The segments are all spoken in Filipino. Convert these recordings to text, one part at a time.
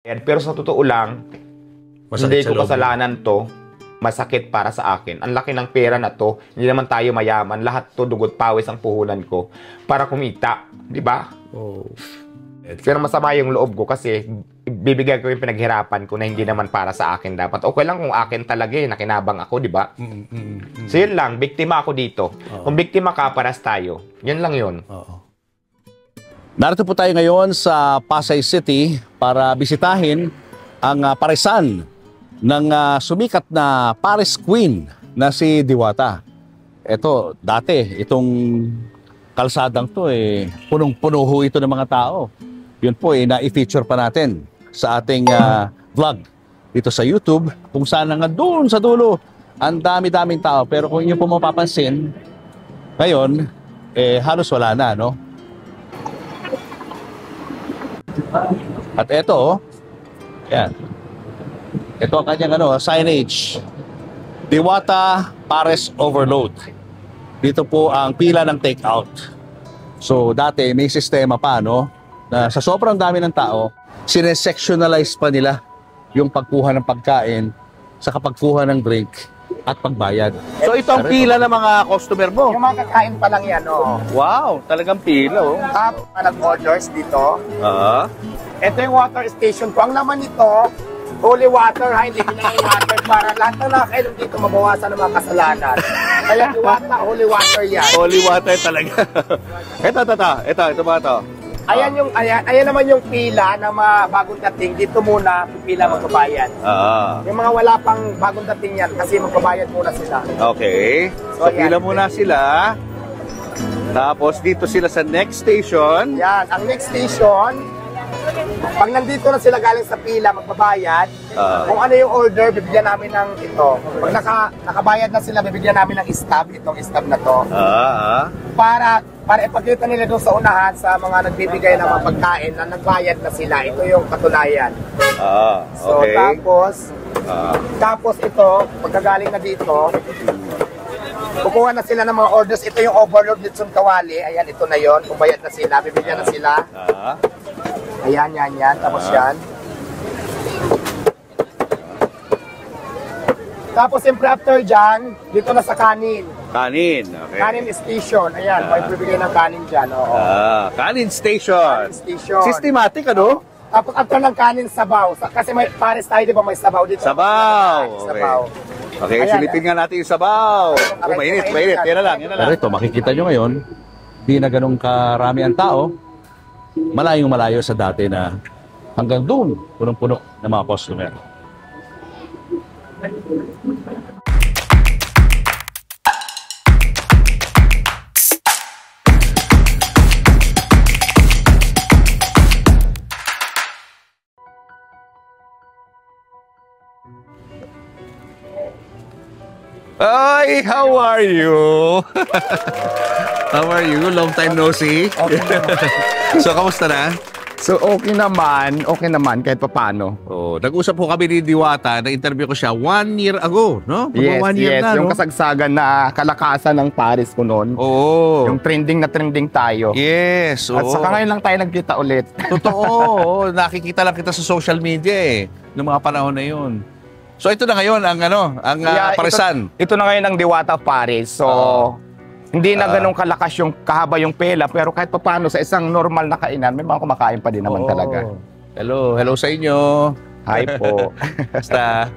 Pero sa totoo lang, Masakit hindi ko kasalanan to. Masakit para sa akin. Ang laki ng pera na to. Hindi naman tayo mayaman. Lahat to dugot pawis ang puhunan ko para kumita. Di ba? Oh. Pero masama yung loob ko kasi bibigay ko yung pinaghirapan ko na hindi naman para sa akin dapat. Okay lang kung akin talaga eh, nakinabang ako, di ba? So yun lang, biktima ako dito. Kung biktima ka, paras tayo. Yun lang yun. Narito po tayo ngayon sa Pasay City para bisitahin ang paresan ng sumikat na Paris Queen na si Diwata. Ito, dati, itong kalsadang to punong-puno ho ito ng mga tao. Yun po na-i-feature pa natin sa ating vlog dito sa YouTube kung saan nga doon sa dulo ang dami-daming tao. Pero kung inyo po mapapansin, ngayon, halos wala na, no? At ito, yan. Ito ang kanyang signage. Diwata Pares Overload. Dito po ang pila ng take-out. So dati may sistema pa, no? Na sa sobrang dami ng tao, sinesectionalize pa nila yung pagkuha ng pagkain sa pagkuha ng drink at pagbayad. So ito ang pila ng mga customer mo? Yung mga kakain pa lang yan, oh. Wow, talagang pila, oh. Tapos nag-orders dito. Ito yung water station ko. Ang laman nito, holy water, ha? Hindi pinangin water para lahat na nakakainom dito mabawasan ng mga kasalanan. Kaya Diwata, holy water yan. Holy water talaga. Ito ba ito? Ayan naman yung pila na mga bagong dating. Dito muna, pila magbabayad. Yung mga wala pang bagong dating yan, kasi magbabayad muna sila. Okay. So pila muna sila. Tapos dito sila sa next station. Yan, ang next station, pag nandito na sila galing sa pila, magbabayad, kung ano yung order, bibigyan namin ng ito. Pag nakabayad na sila, bibigyan namin ng stab, itong stab na to. Para ipakita nila doon sa unahan sa mga nagbibigay ng mga pagkain na nagbayad na sila. Ito yung katunayan. So, okay. Tapos ito, pagkagaling na dito, kukuha na sila ng mga orders. Ito yung overload dito sa Kawali. Ayan, ito na yon. Kung bayad na sila, bibigyan na sila. Ayan, yan. Tapos yan. Tapos siyempre after dyan, dito na sa kanin. Kanin, okay. Kanin station. Ayan, may bibigay ng kanin dyan. Kanin station. Kanin station. Systematic, ano? Tapos after ng kanin, sabaw. Kasi may Paris tayo, di ba? May sabaw dito. Sabaw. Sabaw. Okay, ayan, silipin nga natin yung sabaw. Mainit. Yan na lang. Pero ito, makikita nyo ngayon, di na ganun karami ang tao. Malayong-malayo sa dati na hanggang doon, punong-puno ng mga customer. Hi, how are you? How are you? Long time no see. Okay. So, kamusta na? So okay naman kahit papaano. Nag-usap po kami ni Diwata, na-interview ko siya 1 year ago, no? Yes, 1 year na, yung no? kasagsagan na kalakasan ng Paris ko noon. Oo. Yung trending tayo. Yes, At saka ngayon lang tayo nagkita ulit. Totoo, nakikita lang kita sa social media noong mga panahon na yun. So ito na ngayon ang paresan. Ito na ngayon ang Diwata Paris. So hindi na ganun kalakas yung kahaba yung pela, pero kahit papaano sa isang normal na kainan, may mga kumakain pa din naman talaga. Hello sa inyo. Hi po. Basta,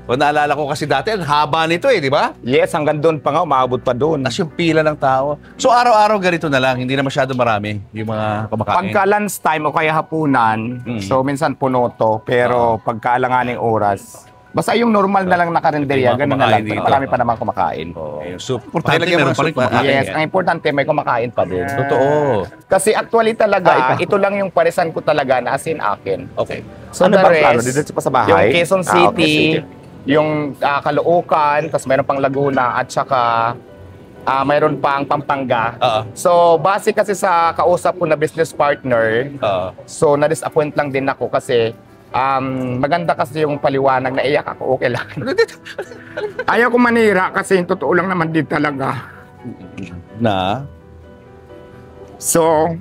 kung naalala ko kasi dati, ang haba nito di ba? Yes, hanggang doon pa nga, umaabot pa doon. Tapos yung pila ng tao. So araw-araw ganito na lang, hindi na masyado marami yung mga kumakain. Pagka lunch time o kaya hapunan, so minsan puno to, pero pagka alanganing oras, basta yung normal na lang na karinderya, ganun na lang. Marami pa naman kumakain. Yung soup. Importante meron pa rin kumakain. Yes, ang importante may kumakain pa din. Totoo. Kasi actually talaga, ito lang yung paresan ko talaga na as in akin. Okay. So the rest, dito pa sa bahay? Yung Quezon City, yung Caloocan, tapos meron pang Laguna, at saka mayroon pang Pampanga. So base kasi sa kausap ko na business partner, so na-disappoint lang din ako kasi maganda kasi yung paliwanag, na iyak ako, okay lang. Ayaw ko manira kasi totoo lang naman din talaga. So,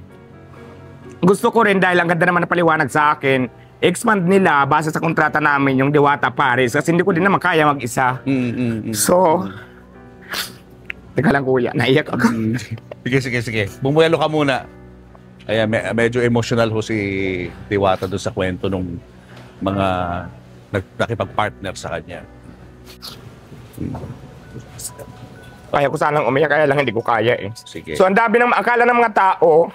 gusto ko rin dahil ang ganda naman na paliwanag sa akin, expand nila base sa kontrata namin yung Diwata Paris kasi hindi ko din naman kaya mag-isa. So, teka lang kuya, naiyak ako. Sige. Bumuelo ka muna. Ayan, medyo emotional ho si Diwata doon sa kwento nung mga nakipag-partner sa kanya. Kaya ko sanang umiyak, kaya lang hindi ko kaya eh. Sige. So, ang dami ng akala ng mga tao,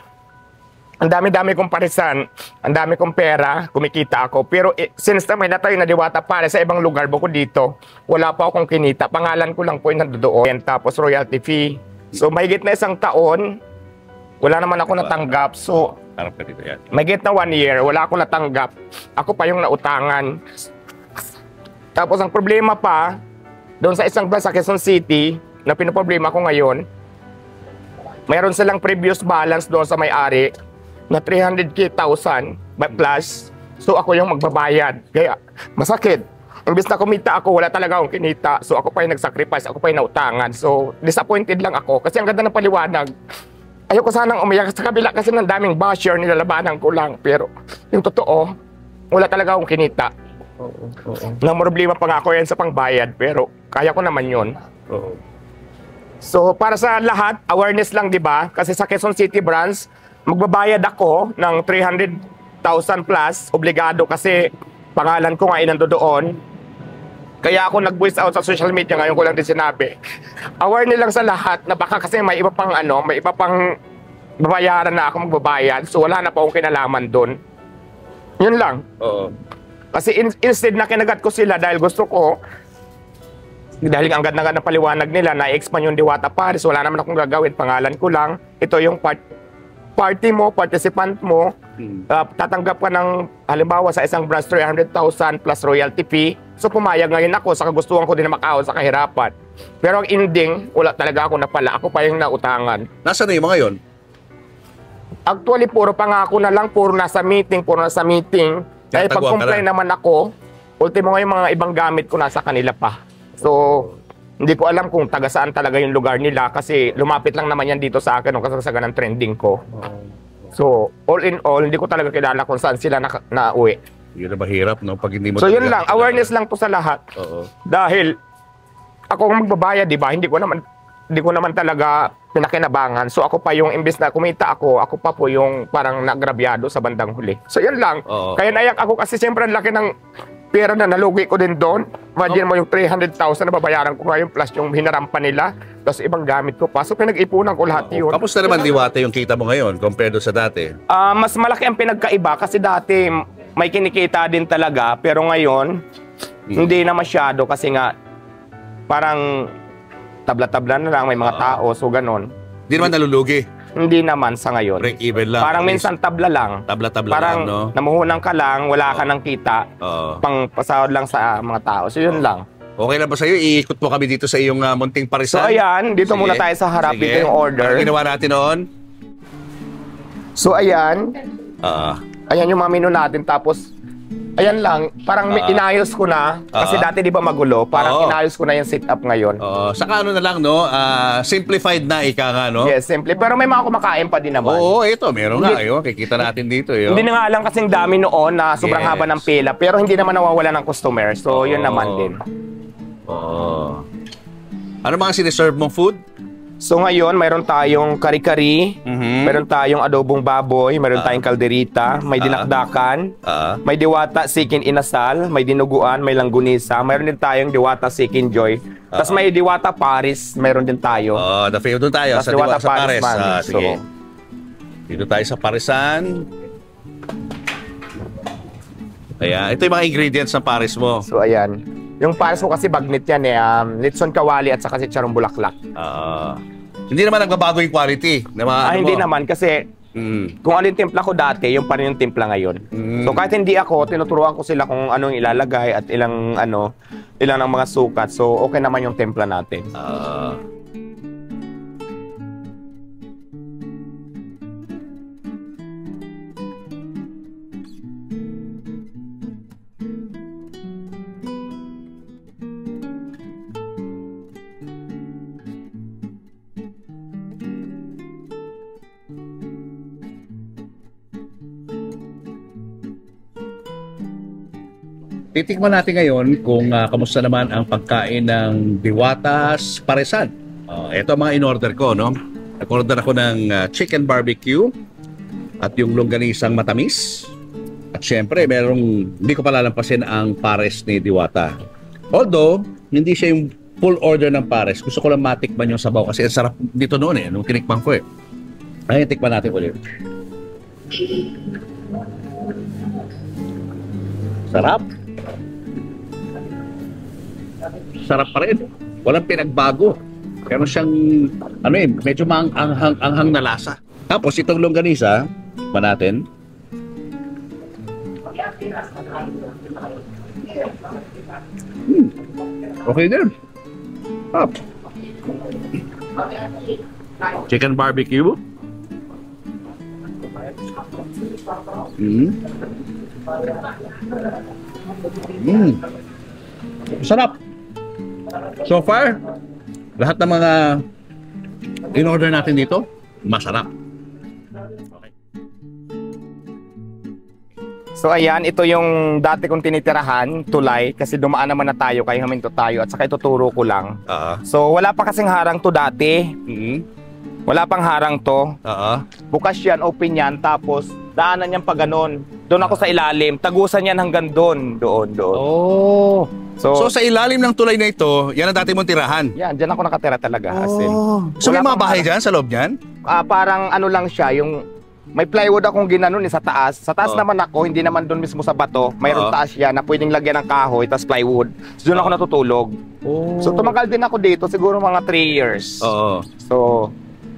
ang dami-dami kong parisan, ang dami kong pera, kumikita ako. Pero since na may natayo na Diwata Paris sa ibang lugar, bukod dito, wala pa akong kinita. Pangalan ko lang po yung nandoon. Tapos royalty fee. So mahigit na 1 taon, wala naman ako natanggap. So mahigit na 1 year, wala akong natanggap. Ako pa yung nautangan. Tapos ang problema pa, doon sa isang branch sa Quezon City, na pinoproblema ko ngayon, mayroon silang previous balance doon sa may-ari na 300,000 plus. So ako yung magbabayad. Kaya masakit. Imbis na kumita ako, wala talaga akong kinita. So ako pa yung nag-sacrifice, ako pa yung nautangan. So disappointed lang ako kasi ang ganda ng paliwanag. Ayoko sanang umiyak sa kabila kasi ng daming basher, nilalabanan ko lang. Pero yung totoo, wala talaga akong kinita. Namroblema pa nga ako yan sa pangbayad, pero kaya ko naman yun. So para sa lahat, awareness lang, di ba? Kasi sa Quezon City branch, magbabayad ako ng 300,000 plus, obligado kasi pangalan ko nga inando doon. Kaya ako nag-voice out sa social media, ngayon ko lang din sinabi. Awareness lang sa lahat na baka kasi may iba pang may iba pang babayaran na ako magbabayad. So wala na pa akong kinalaman doon. Yun lang. Kasi instead na kinagat ko sila dahil gusto ko, dahil ang ganda ng paliwanag nila, na-expand yung Diwata Paris, wala naman akong gagawin, pangalan ko lang. Ito yung party mo, participant mo, tatanggap ka ng, halimbawa sa isang branch, 300,000 plus royalty fee. So pumayag ngayon ako, sa kagustuhan ko din na makaon sa kahirapan. Pero ang ending, wala talaga ako napala. Ako pa yung nautangan. Nasaan na yung mga yun? Actually, puro pangako na lang, puro nasa meeting. Kaya pag-comply naman ako, ultimo nga yung mga ibang gamit ko nasa kanila pa. So, hindi ko alam kung taga saan talaga yung lugar nila kasi lumapit lang naman yan dito sa akin nung kasagsagan ng trending ko. So, all in all, hindi ko talaga kilala kung saan sila na-uwi. Yun na mahirap, no? Pag hindi mo so, yun lang. Awareness lang po sa lahat. Dahil, ako ang magbabayad, di ba? Hindi ko naman talaga pinakinabangan. So, ako pa yung, imbis na kumita ako pa po yung parang nagrabyado sa bandang huli. So, yun lang. Kaya naiyak ako kasi siyempre ang laki ng pera na nalugi ko din doon. Imagine mo yung 300,000 na babayaran ko ngayon plus yung hinarampan nila. Tapos ibang gamit ko pa. So pinag-ipunan ko lahat yun. Kamusta naman Diwata yung kita mo ngayon compared sa dati? Mas malaki ang pinagkaiba kasi dati may kinikita din talaga. Pero ngayon, hindi na masyado kasi nga parang tabla-tabla na lang, may mga tao. So ganon. Hindi naman nalulugi? Hindi naman sa ngayon. Break even lang. Parang minsan tabla lang. Tabla-tabla parang lang, no? Namuhunan ka lang, wala ka ng kita. Pang pasahod lang sa mga tao. So yun lang. Okay na ba sa'yo? Iikot mo kami dito sa iyong munting parisan. So ayan, dito muna tayo sa harap. Sige. Dito yung order. Ano ginawa natin noon? So ayan. Ayan yung mga menu natin. Tapos, ayan lang. Parang inayos ko na. Kasi dati di ba magulo? Parang inayos ko na yung setup ngayon. Saka ano na lang, no? Simplified na ika nga, no? Yes, simple. Pero may mga kumakain pa din naman. Oo, ito. Meron nga. Kikita natin dito. Hindi na nga lang kasing dami noon na sobrang haba ng pila. Pero hindi naman nawawala ng customer. So, yun naman din. Ano mga siniserve mong food? So ngayon, mayroon tayong kari-kari, mayroon tayong adobong baboy, mayroon tayong kalderita, may dinakdakan, may diwata sikin inasal, may dinuguan, may langgunisa, mayroon din tayong diwata sikin joy. Tapos may diwata Paris, mayroon din tayo. Doon tayo sa diwata Paris. Sige. So, dito tayo sa Parisan. Ayan, ito yung mga ingredients ng Paris mo. So ayan. Yung Paris ko kasi bagnit yan litson kawali at saka sitsarong bulaklak. Hindi naman nagbabago yung quality. Hindi naman kasi kung ano yung timpla ko dati, yung pa rin yung timpla ngayon. So kahit hindi ako, tinuturuan ko sila kung anong ilalagay at ilang ang mga sukat. So okay naman yung timpla natin. titikman natin ngayon kung kamusta naman ang pagkain ng Diwata's Paresan. Ito ang mga in-order ko, no? Nag-order ako ng chicken barbecue at yung longganisang matamis. At syempre, hindi ko palalampasin ang pares ni Diwata. Although, hindi siya yung full order ng pares. Gusto ko lang matikman yung sabaw kasi ang sarap dito noon nung tinikman ko Ayun, tikman natin ulit. Sarap. Sarap pa rin. Walang pinagbago. Pero siyang, medyo anghang na lasa. Tapos itong longganisa, ba natin? Okay din. Up. Chicken barbecue. Sarap. So far, lahat ng mga in-order natin dito, masarap. Okay. So ayan, ito yung dati kong tinitirahan, tulay, kasi dumaan naman na tayo, kaya huminto tayo, at saka ituturo ko lang. So wala pa kasing harang to dati. Wala pang harang to. Bukas yan, open yan, tapos daanan yan pa ganon. Doon ako sa ilalim, tagusan yan hanggang doon. Oh. So sa ilalim ng tulay na ito, yan ang dati mong tirahan? Yan, dyan ako nakatira talaga. So may mga bahay dyan sa loob dyan? Parang ano lang siya, yung may plywood akong ginanon sa taas. Sa taas naman ako, hindi naman doon mismo sa bato. Mayroong taas yan na pwedeng lagyan ng kahoy, tapos plywood. So doon ako natutulog. So tumagal din ako dito, siguro mga 3 years. So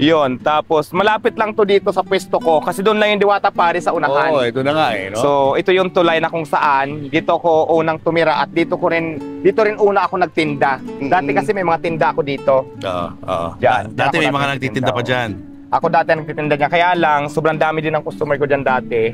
yun, tapos malapit lang to dito sa pwesto ko kasi doon lang yung Diwata Paris sa unahan. Ito na nga no? So ito yung tulay na kung saan dito ko unang tumira at dito rin una ako nagtinda. Dati kasi may mga tinda ako dito. Dati may mga nagtitinda pa dyan. Ako dati nagtitinda niya, kaya lang sobrang dami din ng customer ko dyan dati.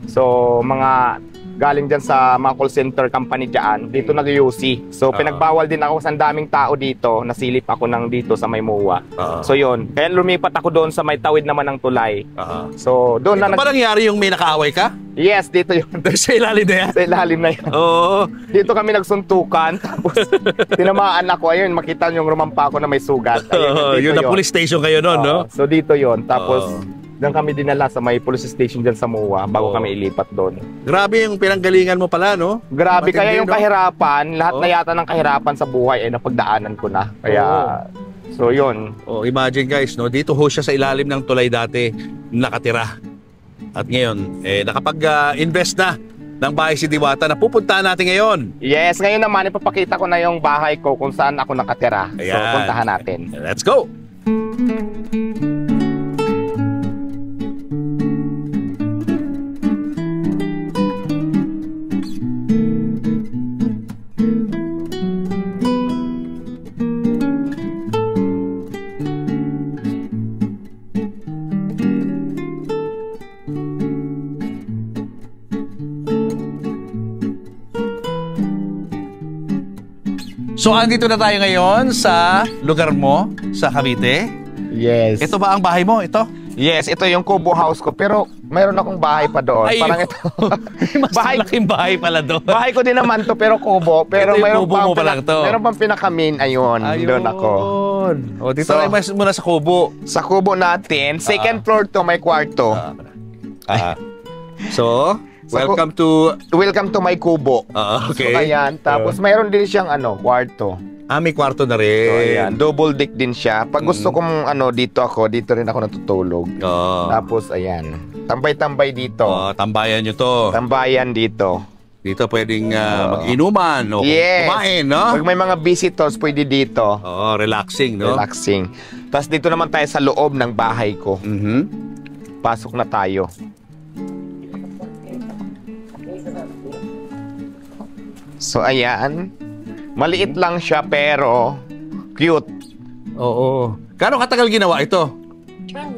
So mga galing dyan sa mga call center company dyan, dito nag-UC. So pinagbawal din ako sa daming tao dito, nasilip ako ng dito sa may MOA. So yun, kaya lumipat ako doon sa may tawid naman ng tulay. So doon na ba nangyari yung may nakaaway ka? Yes, dito yun. Sa ilalim na yan? Sa ilalim na yan. Dito kami nagsuntukan, tapos tinamaan ako. Ayun, makita yung rumampa ako na may sugat. Ayun, yun na police station kayo noon, no? So dito yun, tapos doon kami dinala sa may police station dyan sa MOA bago kami ilipat doon. Grabe yung pinanggalingan mo pala, no? Grabe, kaya yung kahirapan, lahat na yata ng kahirapan sa buhay ay napagdaanan ko na. Kaya, so yun. Imagine guys, no? Dito ho siya sa ilalim ng tulay dati nakatira. At ngayon, nakapag-invest na ng bahay si Diwata na pupuntahan natin ngayon. Yes, ngayon naman ipapakita ko na yung bahay ko kung saan ako nakatira. Ayan. So puntahan natin. Let's go! So, andito na tayo ngayon sa lugar mo, sa Cavite. Yes. Ito ba ang bahay mo? Ito? Yes, ito yung Kubo house ko. Pero mayroon akong bahay pa doon. Ay, parang ito. Mas malaking bahay pala doon. Bahay ko din naman to, pero kubo. Pero mayroon pang pinakamin. Ayun, doon ako. O, dito tayo muna sa kubo. Sa kubo natin, second floor to, may kwarto. So, welcome to my kubo. Okay. So, ayan. Tapos mayroon din siyang kwarto. May kwarto na rin. So, ayan. Double deck din siya. Pag gusto kong dito rin ako natutulog. Tapos, ayan. Tambay-tambay dito. Tambayan nyo to. Tambayan dito. Dito pwedeng mag-inuman o kumain, no? Pag may mga visitors, pwede dito. Relaxing, no? Relaxing. Tapos dito naman tayo sa loob ng bahay ko. Pasok na tayo. So, ayan. Maliit lang siya pero cute. Oo. Gaano katagal ginawa ito?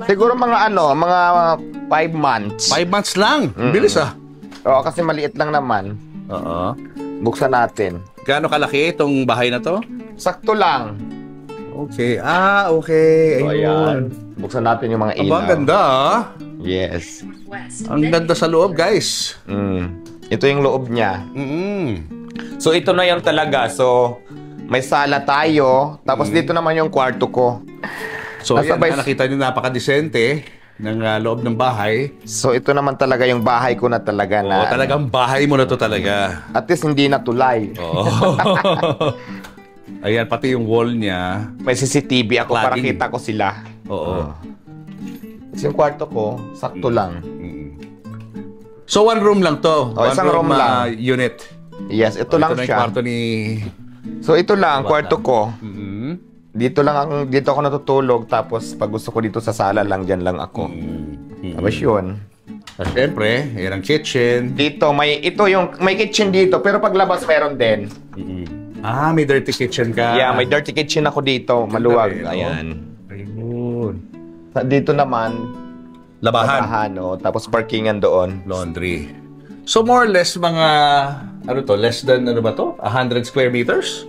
Siguro mga 5 months. 5 months lang? Bilis Oo, kasi maliit lang naman. Buksan natin. Gaano kalaki itong bahay na to? Sakto lang. Okay. Okay. So, ayan. Buksan natin yung mga ilaw. Ang ganda, Yes. Ang ganda sa loob, guys. Ito yung loob niya. So ito na yung talaga. So may sala tayo. Tapos dito naman yung kwarto ko. So yan, nakita nyo napakadesente ng loob ng bahay. So ito naman talaga yung bahay ko na talaga na. Talagang bahay mo na to talaga. At least hindi na tulay. Ayan, pati yung wall niya. May CCTV ako para kita ko sila. Yung kwarto ko, sakto lang. So one room lang to. Isang room lang. Unit. Yes, ito lang ito siya. Yung kwarto ni... So ito lang, kwarto ko. Dito ako natutulog. Tapos pag gusto ko dito sa sala lang, dyan lang ako. Tapos yun. Siyempre, yan ang kitchen. Dito, may kitchen dito. Pero paglabas meron din. May dirty kitchen ka. Yeah, may dirty kitchen ako dito. Maluwag. Ayan. Ayun. Dito naman, labahan. Tapos parkingan doon. Laundry. So more or less mga, less than, 100 square meters?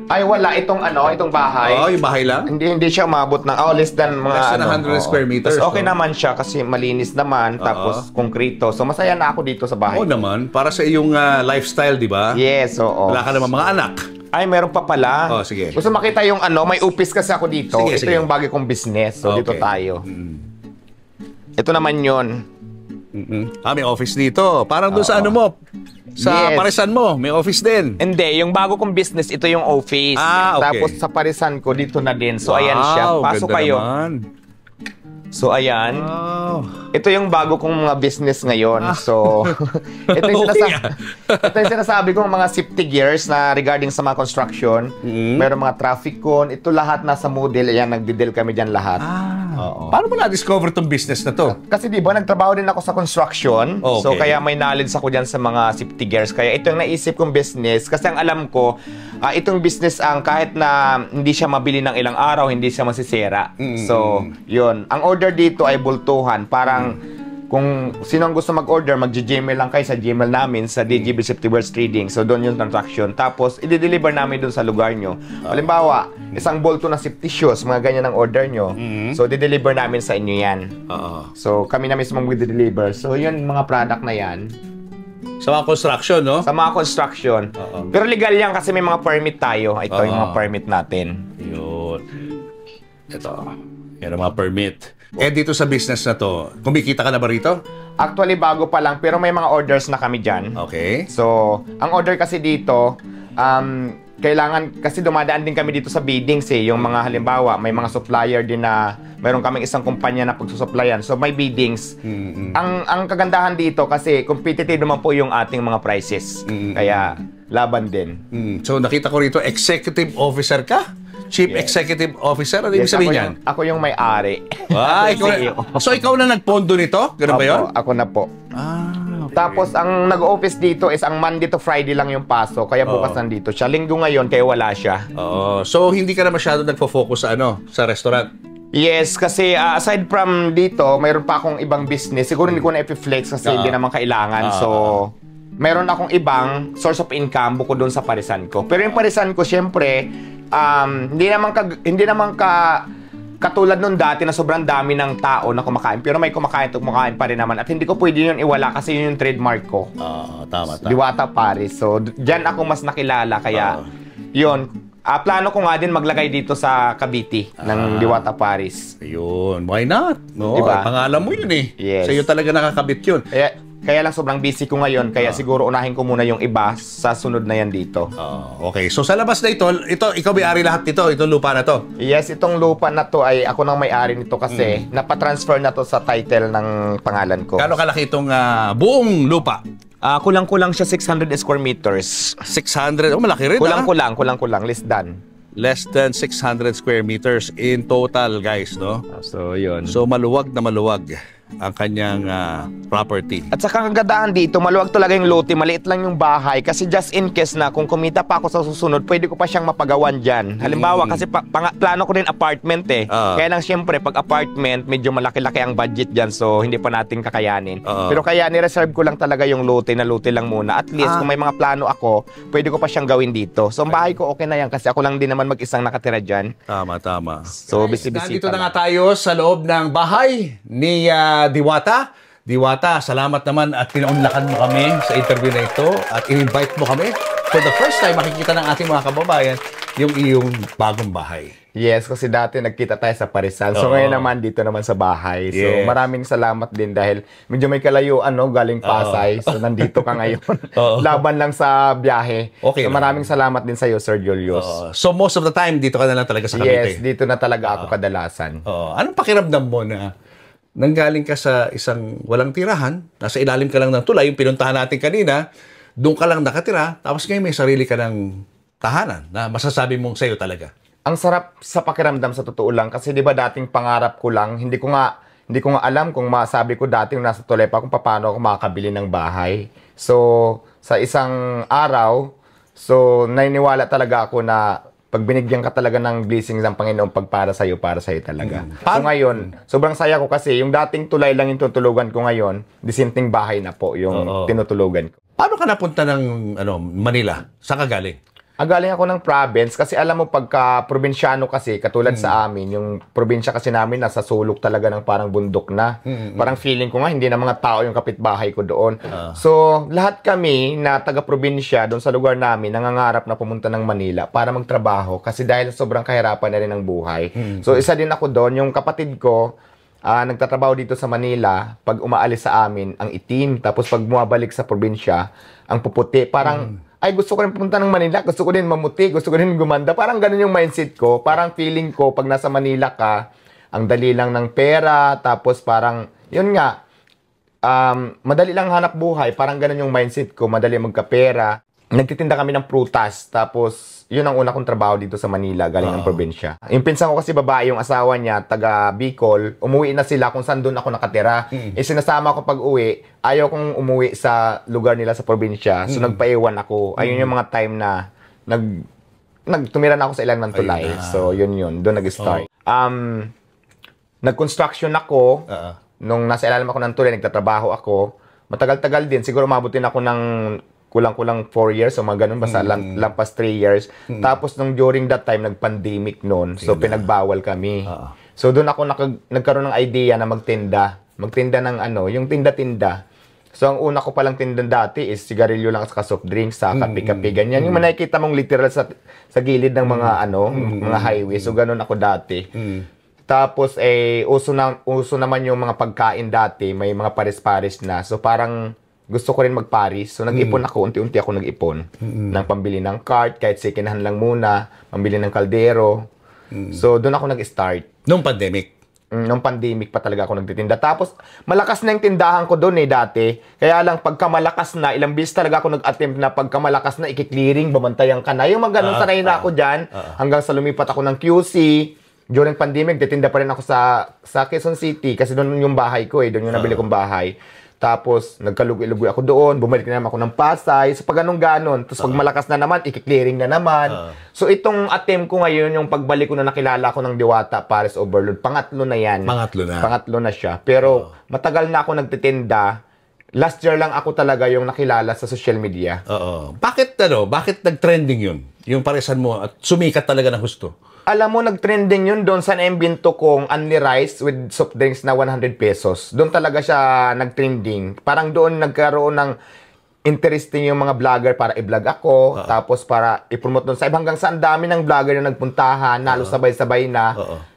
Ay, wala. Itong bahay. Yung bahay lang? Hindi siya umabot ng, less than mga, less than 100 square meters. Tapos okay naman siya kasi malinis naman, tapos konkrito. So masaya na ako dito sa bahay. Naman. Para sa iyong lifestyle, di ba? Yes, oo. Wala ka naman mga anak. Ay, meron pa pala. Sige. Gusto makita yung may office kasi ako dito. Ito yung bago kong business. So dito tayo. Ito naman yun. May office dito. Parang doon sa sa Parisan mo, may office din. Hindi, yung bago kong business, ito yung office. Okay. Tapos sa Parisan ko, dito na din. So ayan siya. Pasok kayo. Naman. So ayan. Ito yung bago kong mga business ngayon. So ito yung sinasabi kong mga safety gears na regarding sa mga construction. Meron mga traffic cone. Ito lahat nasa Moodle. Ayan, nagdi-deal kami dyan lahat. Paano mo na-discover tong business na to? Kasi di ba, nagtrabaho din ako sa construction. So kaya may knowledge ako dyan sa mga safety gears. Kaya ito yung naisip kong business. Kasi ang alam ko, itong business kahit na hindi siya mabili ng ilang araw, hindi siya masisira. So, yun. Ang order dito ay bultuhan. Parang kung sino ang gusto mag-order, mag-Gmail lang kayo sa Gmail namin sa DGB Safety Works Trading. So, doon yung transaction. Tapos, i-deliver namin doon sa lugar nyo. Halimbawa, isang bolto na safety shoes, mga ganyan ang order nyo. So, i-deliver namin sa inyo yan. So, kami na mismo mag-deliver. So, yun, mga product na yan. Sa mga construction, no? Sa mga construction. Pero legal yan kasi may mga permit tayo. Ito yung mga permit natin. Yun. Ito. Yan ang mga permit. Dito sa business na to, kumikita ka na ba rito? Actually, bago pa lang. Pero may mga orders na kami dyan. Okay. So, ang order kasi dito, kailangan, kasi dumadaan din kami dito sa biddings yung mga halimbawa, may mga supplier din na, mayroon kaming isang kumpanya na pagsusuplayan. So, may biddings. Ang kagandahan dito kasi competitive naman po yung ating mga prices. Kaya, laban din. So, nakita ko rito, executive officer ka? Chief Executive Officer? Ano ibig sabihin yan? Ako yung may-ari. So, ikaw na nagpondo nito? Ganun ba yun? Ako na po. Okay. Tapos, ang nag-office dito is ang Monday to Friday lang yung pasok. Kaya bukas nandito siya. Linggo ngayon, kaya wala siya. So, hindi ka na masyado nagfo-focus sa restaurant? Yes, kasi aside from dito, mayroon pa akong ibang business. Siguro hindi ko na i-flex kasi hindi naman kailangan. So, meron akong ibang source of income bukod doon sa parisan ko. Pero yung parisan ko, syempre, hindi naman katulad nung dati na sobrang dami ng tao na kumakain. Pero may kumakain pa rin naman. At hindi ko pwede yun iwala kasi yun yung trademark ko. Tama. Diwata Paris. So, dyan ako mas nakilala. Kaya, yun. Plano ko nga din maglagay dito sa Cavite ng Diwata Paris. Ayun. Why not? No, diba? Pangalan mo yun eh. Yes. Sa'yo talaga nakakabit yun. Kaya lang sobrang busy ko ngayon, kaya siguro unahin ko muna yung iba sa sunod na yan dito. Okay, so sa labas na ito, ikaw may-ari lahat nito, itong lupa na to? Yes, itong lupa na to ay ako nang may-ari nito kasi napatransfer na to sa title ng pangalan ko. Kano kalaki itong buong lupa? Kulang-kulang siya 600 square meters. 600? Malaki rin. Kulang-kulang, less than. Less than 600 square meters in total, guys, no? So, yun. So, maluwag na maluwag ang kanyang property. At saka kagandahan dito, maluwag talaga yung lote, maliit lang yung bahay kasi just in case na kung kumita pa ako sa susunod, pwede ko pa siyang mapagawan dyan. Halimbawa, kasi plano ko din apartment Kaya lang siyempre, pag apartment, medyo malaki-laki ang budget dyan, so hindi pa natin kakayanin. Pero kaya ni-reserve ko lang talaga yung lote lang muna. At least, kung may mga plano ako, pwede ko pa siyang gawin dito. So, ang bahay ko okay na yan kasi ako lang din naman mag-isang nakatira dyan. Tama. So, bisi-bisita. Nandito na nga tayo sa loob ng bahay ni Diwata Diwata, salamat naman at pinaunlakan mo kami sa interview na ito at in-invite mo kami. For the first time, makikita ng ating mga kababayan yung iyong bagong bahay. Yes, kasi dati nagkita tayo sa Parisan. So ngayon naman dito naman sa bahay. So maraming salamat din dahil medyo may kalayuan, no, galing Pasay. So nandito ka ngayon. Laban lang sa biyahe. Okay, so maraming salamat din sa iyo, Sir Julius. So most of the time, dito ka na lang talaga sa Cavite? Yes, dito na talaga ako kadalasan. Anong pakiramdam mo na nanggaling ka sa isang walang tirahan, nasa ilalim ka lang ng tulay, yung pinuntahan natin kanina, doon ka lang nakatira, tapos ngayon may sarili ka ng tahanan na masasabi mong sa'yo talaga? Ang sarap sa pakiramdam sa totoo lang kasi 'di ba dating pangarap ko lang, hindi ko nga alam kung masabi ko dati nung nasa tulay pa kung paano ako makakabili ng bahay. So sa isang araw, so naniniwala talaga ako na pag binigyan ka talaga ng blessings ng Panginoon para sa iyo talaga. So ngayon, sobrang saya ko kasi yung dating tulay lang yung tutulugan ko ngayon, disenteng bahay na po yung tinutulugan ko. Paano ka napunta ng Manila? Saan ka galing? Galing ako ng province kasi alam mo pagka probinsyano kasi katulad sa amin, yung probinsya kasi namin nasa sulok talaga ng parang bundok na. Parang feeling ko nga hindi na mga tao yung kapitbahay ko doon. So lahat kami na taga-probinsya doon sa lugar namin nangangarap na pumunta ng Manila para magtrabaho kasi dahil sobrang kahirapan na rin ng buhay. So isa din ako doon, yung kapatid ko nagtatrabaho dito sa Manila, pag umaalis sa amin ang itim, tapos pag bumabalik sa probinsya ang puputi. Parang ay gusto ko rin pumunta ng Manila, gusto ko din mamuti, gusto ko din gumanda. Parang ganun yung mindset ko. Parang feeling ko, pag nasa Manila ka, ang dali lang ng pera, tapos parang, yun nga, madali lang hanap buhay. Parang ganun yung mindset ko, madali magkapera. Nagtitinda kami ng prutas, tapos yun ang una kong trabaho dito sa Manila, galing ng probinsya. Yung pinsan ko kasi babae, yung asawa niya, taga Bicol, umuwi na sila kung saan doon ako nakatira. Sinasama ko pag uwi, ayaw kong umuwi sa lugar nila sa probinsya, so nagpaiwan ako. Ayun yung mga time na tumira na ako sa ilang ng tulay. So yun, doon nag-start. Nag-construction ako, nung nasa ilalim ako ng tulay, nagtatrabaho ako. Matagal-tagal din, siguro umabot din ako ng kulang-kulang 4 years o mga ganun, basta lampas 3 years. Tapos nung during that time, nag-pandemic noon. So pinagbawal kami. So doon ako nagkaroon ng idea na magtinda ng yung tinda-tinda. So ang una ko palang tinda dati is sigarilyo lang sa soft drinks, sa kape-kape, ganyan. Yung nakikita mong literal sa gilid ng mga mga highway. So ganun ako dati. Tapos uso naman yung mga pagkain dati, may mga pares-pares na. So parang gusto ko rin mag-Paris. So, nag-ipon ako. Unti-unti ako nag-ipon. Ng pambili ng cart, kahit second hand lang muna. Pambili ng kaldero. So, doon ako nag-start. Nung pandemic? Nung pandemic pa talaga ako nagtitinda. Tapos, malakas na yung tindahan ko doon dati. Kaya lang, pagka malakas na, ilang beses talaga ako nag-attempt na pagka malakas na, ikiklearing, babantayan ka na. Yung mga ganun, sanay na ako dyan. Hanggang sa lumipat ako ng QC. During pandemic, titinda pa rin ako sa Quezon City. Kasi doon yung bahay ko doon yung nabili kong bahay. Tapos, nagkalugoy-lugoy ako doon, bumalik na naman ako ng Pasay. So, pag ganun-ganon. Tapos, pag malakas na naman, ikiklearing na naman. So, itong attempt ko ngayon, yung pagbalik ko na nakilala ko ng Diwata, Paris Overload, pangatlo na yan. Pangatlo na siya. Pero, matagal na ako nagtitinda. Last year lang ako talaga yung nakilala sa social media. Bakit nag-trending yun? Yung parisan mo at sumikat talaga ng gusto? Alam mo, nag-trending yun doon sa naimbento kong only rice with soft drinks na 100 pesos. Doon talaga siya nag-trending. Parang doon nagkaroon ng interesting yung mga vlogger para i-vlog ako. Tapos para i-promote doon sa hanggang sa ang dami ng vlogger na nagpuntahan, halos sabay-sabay na.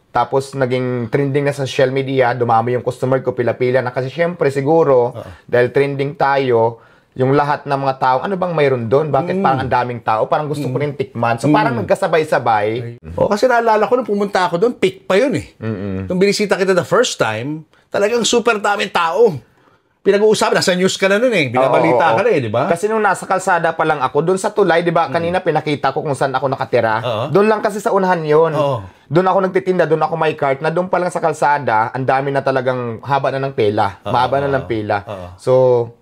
Tapos naging trending na sa social media, dumami yung customer ko, pila-pila na. Kasi syempre siguro, dahil trending tayo, yung lahat ng mga tao, ano bang mayroon doon? Bakit parang ang daming tao? Parang gusto ko rin tikman. So parang nagkasabay-sabay. Kasi naalala ko nung pumunta ako doon, peak pa yun Nung binisita kita the first time, talagang super daming tao. Pinag-uusapan, nasa news ka na nun binabalita ka na di ba? Kasi nung nasa kalsada pa lang ako, doon sa tulay, di ba, kanina pinakita ko kung saan ako nakatira. Doon lang kasi sa unahan yun. Doon ako nagtitinda, doon ako may cart, na doon pa lang sa kalsada, ang dami na talagang haba na ng pila. Mahaba na ng pila. So,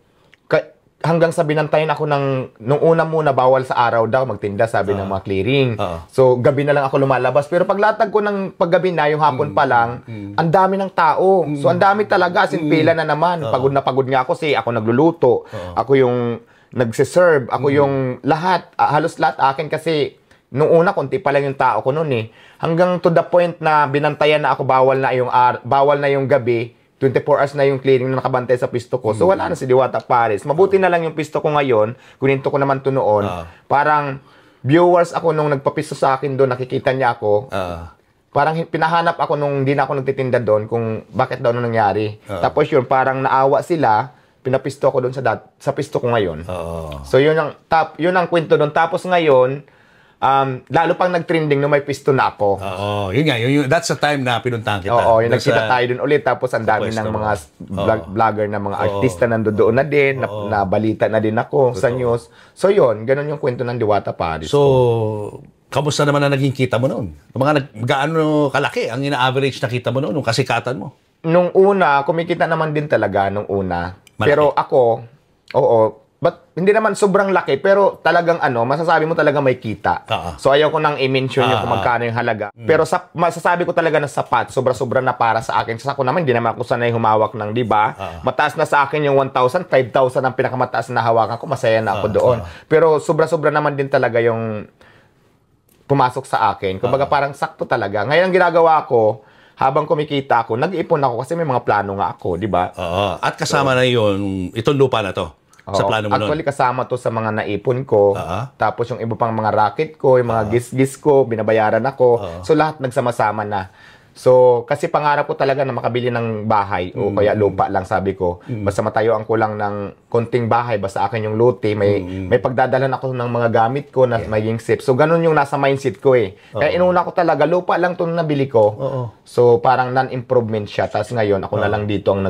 hanggang sa binantayan ako nung una muna, bawal sa araw daw magtinda, sabi ng mga clearing. So, gabi na lang ako lumalabas. Pero paglatag ko ng paggabi na, yung hapon pa lang, ang dami ng tao. So, ang dami talaga, as in pila na naman. Pagod na pagod nga ako kasi ako nagluluto. Ako yung nagsiserve. Ako yung lahat. Halos lahat akin kasi nung una, konti pa lang yung tao ko noon Hanggang to the point na binantayan na ako, bawal na yung gabi. 24 hours na yung clearing na nakabantay sa pisto ko. So wala na si Diwata Paris. Mabuti na lang yung pisto ko ngayon, kuninto ko naman to noon. Parang viewers ako nung nagpapisto sa akin doon, nakikita niya ako. Parang pinahanap ako nung hindi na ako nagtitinda doon kung bakit daw nangyari. Tapos yun, parang naawa sila, pinapisto ako doon sa pisto ko ngayon. So yun ang kwento doon. Tapos ngayon, lalo pang nag-trending nung may pisto na ako. Yun nga. That's the time na pinuntahan kita. Yung nagkita tayo doon ulit. Tapos ang dami ng mga vlogger na mga artista nandoon na din. Nabalita na din ako sa news. So yun, ganun yung kwento ng Diwata Paris. So, kamusta naman na naging kita mo noon? Gaano kalaki ang ina-average na kita mo noon, nung kasikatan mo? Nung una, kumikita naman din talaga nung una. Malaki. Pero ako, but hindi naman sobrang laki, pero talagang masasabi mo talaga may kita. So ayaw ko nang i-mention yung kung magkano yung halaga. Pero masasabi ko talaga na sapat, sobra-sobra na para sa akin. Sa ako naman, hindi naman ako sanay humawak ng, di ba? Mataas na sa akin yung 1,000, 5,000 ang pinakamataas na hawakan ko, masaya na ako doon. Pero sobra-sobra naman din talaga yung pumasok sa akin. Kumbaga parang sakto talaga. Ngayon ang ginagawa ko, habang kumikita ako, nag-iipon ako kasi may mga plano nga ako, di ba? At kasama na yun, itong lupa na to, sa plano mo actually, kasama to sa mga naipon ko. Tapos yung iba pang mga racket ko, yung mga gis-gis ko, binabayaran ako. So lahat nagsama-sama na. So, kasi pangarap ko talaga na makabili ng bahay o kaya lupa lang, sabi ko. Basta matayuan ko lang ng konting bahay, basta akin yung lote, may pagdadalan ako ng mga gamit ko na maging safe. So, ganun yung nasa mindset ko eh. Kaya inuna ko talaga, lupa lang itong nabili ko. So, parang non-improvement siya. Tapos ngayon, ako na lang dito ang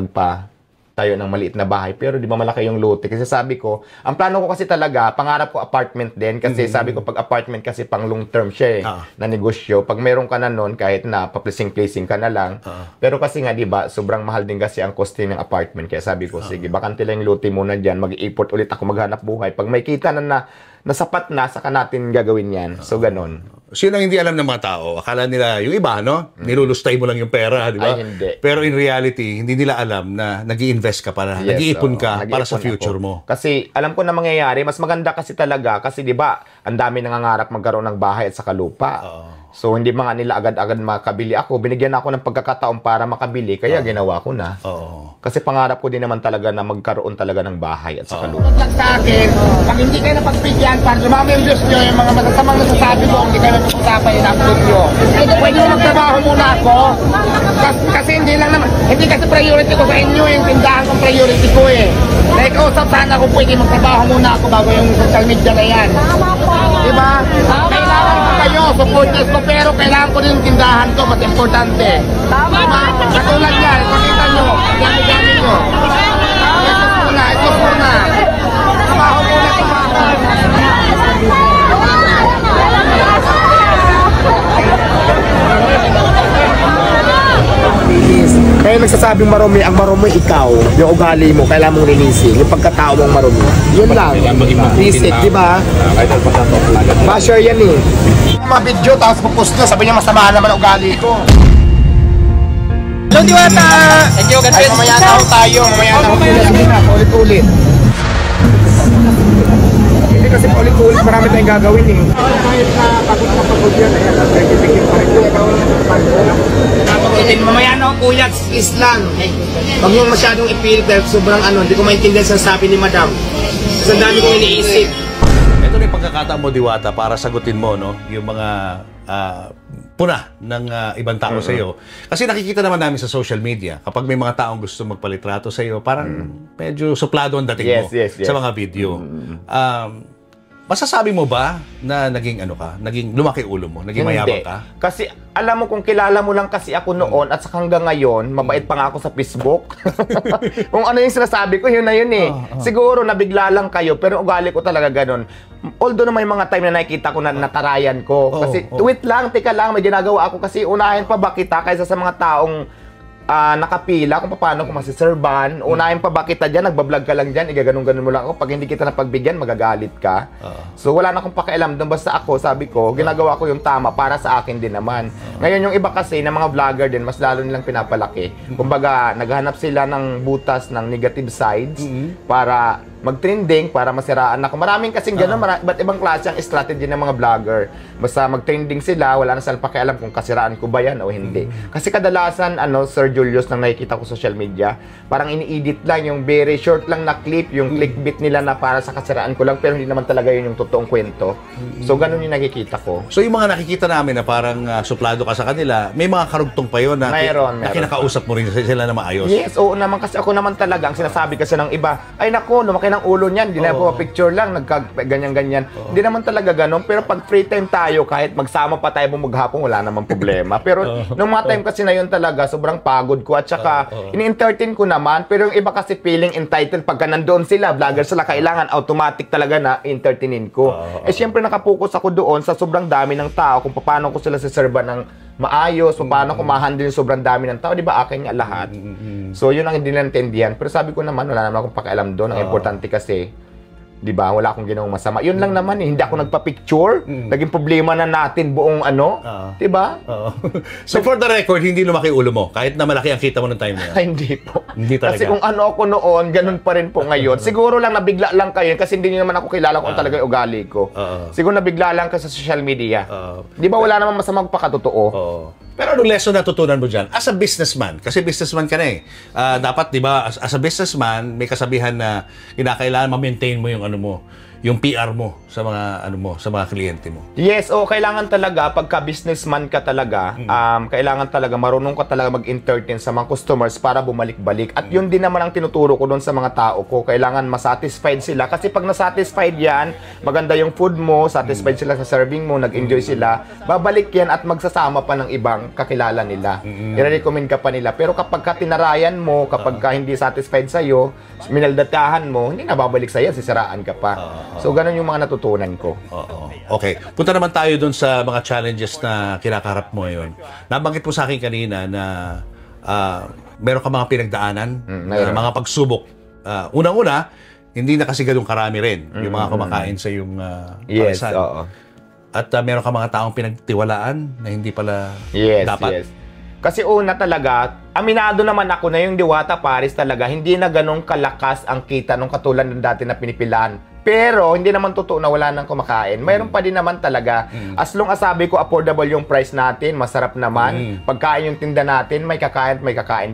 tayo ng maliit na bahay, pero di ba malaki yung lote? Kasi sabi ko, ang plano ko kasi talaga, pangarap ko apartment din, kasi sabi ko pag apartment kasi pang long term siya eh, na negosyo. Pag meron ka na nun, kahit na pa-placing ka na lang. Pero kasi nga, di ba, sobrang mahal din kasi ang cost ng apartment. Kaya sabi ko, sige, bakante lang yung lote muna dyan, mag-i-import ulit ako, maghanap buhay. Pag may kita na sapat na, saka natin gagawin yan. So, ganun. Sino ang hindi alam ng mga tao? Akala nila, yung iba, nilulustay mo lang yung pera, di ba? Ay, hindi. Pero in reality, hindi nila alam na nag-i-invest ka para, nag-iipon ka para sa future mo. Kasi alam ko na mangyayari, mas maganda kasi talaga, kasi di ba, ang dami nangangarap magkaroon ng bahay at saka lupa. So, hindi mga nila agad-agad makabili ako. Binigyan ako ng pagkakataon para makabili, kaya ginawa ko na. Kasi pangarap ko din naman talaga na magkaroon talaga ng bahay at saka lupa. Sa akin, pag hindi kayo napagbigyan, para lumami yung Diyos nyo, yung mga matasamang nasasabi mo, hindi kayo napag-usapan yung upload nyo. Pwede mo magtrabaho muna ako. Kasi hindi lang naman, hindi kasi priority ko sa inyo, yung tindahan kong priority ko eh. Naikausap sana kung pwede magtrabaho muna ako bago yung social media na yan. Diba? Kailangan ko kayo, supporters ko, pero kailangan ko din yung tindahan ko, mas importante. Diba? Katulad yan, pakita nyo, gamit-gamit nyo. Ito muna. Trabaho muna, kaya nagsasabing marumi, ang marumi ikaw, yung ugali mo, kailangan mong linisin, yung pagkatao mong marumi. Yun lang. Basic, di ba? Basher yan eh. Mga video, tapos pupost nyo, sabi niya masama naman ang ugali ko. Hello, Diwata! Thank you, God bless. Mamaya na tayo, mamaya na ulit-ulit. Hindi kasi ulit-ulit, marami tayong gagawin eh. Kahit na pagod yan, ayan, nagpipigil pa rin mamaya na kuya, is lang. Huwag nyo masyadong ipilit dahil sobrang hindi ko maintindihan sa sabi ni madam. Sa dami kong iniisip. Ito na yung pagkakataon mo, Diwata, para sagutin mo, yung mga puna ng ibang tao sa iyo. Kasi nakikita naman namin sa social media, kapag may mga taong gusto magpalitrato sa iyo, parang medyo suplado ang dating mo sa mga video. Masasabi mo ba na naging naging lumaki ulo mo, naging mayabang ka? Kasi alam mo, kung kilala mo lang kasi ako noon at saka hanggang ngayon, mabait pa nga ako sa Facebook. Kung ano yung sinasabi ko, yun na yun eh. Siguro nabigla lang kayo, pero ugali ko talaga ganun. Although na may mga time na nakikita ko na natarayan ko. Kasi wait lang, tika lang, may ginagawa ako kasi unahin pa ba kita kaysa sa mga taong nakapila kung paano ko masiserban. Unahin pa ba kita dyan, nagbablog ka lang dyan, igaganong-ganon mo lang ako. Pag hindi kita napagbigyan, magagalit ka. So wala na akong pakialam doon. Basta ako, sabi ko, ginagawa ko yung tama para sa akin din naman. Ngayon yung iba kasi na mga vlogger din, mas lalo nilang pinapalaki. Kumbaga, naghanap sila ng butas ng negative sides para mag-trending para masiraan ako. Maraming kasing gano'n, ba't ibang klase ang strategy ng mga vlogger. Basta mag-trending sila, wala na silang pakialam kung kasiraan ko ba yan o hindi. Kasi kadalasan, Sir Julius, nang nakikita ko social media, parang ini-edit lang yung very short lang na clip, yung clickbait nila na para sa kasiraan ko lang, pero hindi naman talaga yun yung totoong kwento. So, ganun yung nakikita ko. So, yung mga nakikita namin na parang suplado ka sa kanila, may mga karugtong pa yun na, Mayroon. na kinakausap mo rin sila na maayos. Yes, oo naman, kasi ako naman talaga, ang sinasabi kasi ng iba, ay naku, lumaki ng ulo niyan, hindi na po picture lang, ganyan-ganyan. Hindi naman talaga ganun, pero pag free time tayo, kahit magsama pa tayo maghapon, wala namang problema. Pero nung mga time kasi na yun talaga, sobrang pagod ko at saka ini-entertain ko naman, pero yung iba kasi feeling entitled pagka nandoon sila, vlogger sila, kailangan automatic talaga na entertainin ko. Eh syempre nakapokus ako doon sa sobrang dami ng tao, kung paano ko sila siserba ng maayos, paano ko ma-handle yung sobrang dami ng tao, di ba akin nga lahat. So yun ang hindi naintindihan. Pero sabi ko naman, wala naman akong pakialam doon. Ang importante kasi, di ba, wala akong ginawang masama. Yun lang naman hindi ako nagpa-picture. Naging problema na natin buong di ba? So for the record, hindi lumaki ulo mo, kahit na malaki ang kita mo ng time na yan. Ay, hindi po. Hindi talaga. Kasi kung ano ako noon, ganun pa rin po ngayon. Siguro lang nabigla lang kayo kasi hindi niyo naman ako kilala kung talaga yung ugali ko. Siguro nabigla lang kasi sa social media. Di ba wala namang masama magpakatotoo? Pero anong lesson na tutunan mo dyan? As a businessman, kasi businessman ka na eh. Dapat, di ba, as a businessman, may kasabihan na kinakailangan ma-maintain mo yung yung PR mo sa mga kliyente mo. Yes, kailangan talaga pagka businessman ka talaga, kailangan talaga marunong ka talaga mag-entertain sa mga customers para bumalik-balik. At yun din naman ang tinuturo ko doon sa mga tao ko. Kailangan masatisfied sila kasi pag nasatisfied yan, maganda yung food mo, satisfied sila sa serving mo, nag-enjoy sila, babalik yan at magsasama pa ng ibang kakilala nila. I-recommend ka pa nila. Pero kapag ka tinarayan mo, kapag ka hindi satisfied sa'yo, minaldatahan mo, hindi na babalik sa'yo, sisiraan ka pa. So, ganun yung mga natutunan ko. Okay. Punta naman tayo dun sa mga challenges na kinakaharap mo ngayon. Nabanggit mo sa akin kanina na meron ka mga pinagdaanan, mga pagsubok. Unang-una, hindi na kasi ganun karami rin yung mga kumakain sa yung parisan. At meron ka mga taong pinagtiwalaan na hindi pala dapat. Yes. Kasi una talaga, aminado naman ako na yung Diwata Paris talaga, hindi na ganun kalakas ang kita nung katulad ng dati na pinipilan. Pero, hindi naman totoo na wala nang kumakain. Mayroon pa din naman talaga. As long as sabi ko, affordable yung price natin, masarap naman. Pagkain yung tinda natin, may kakain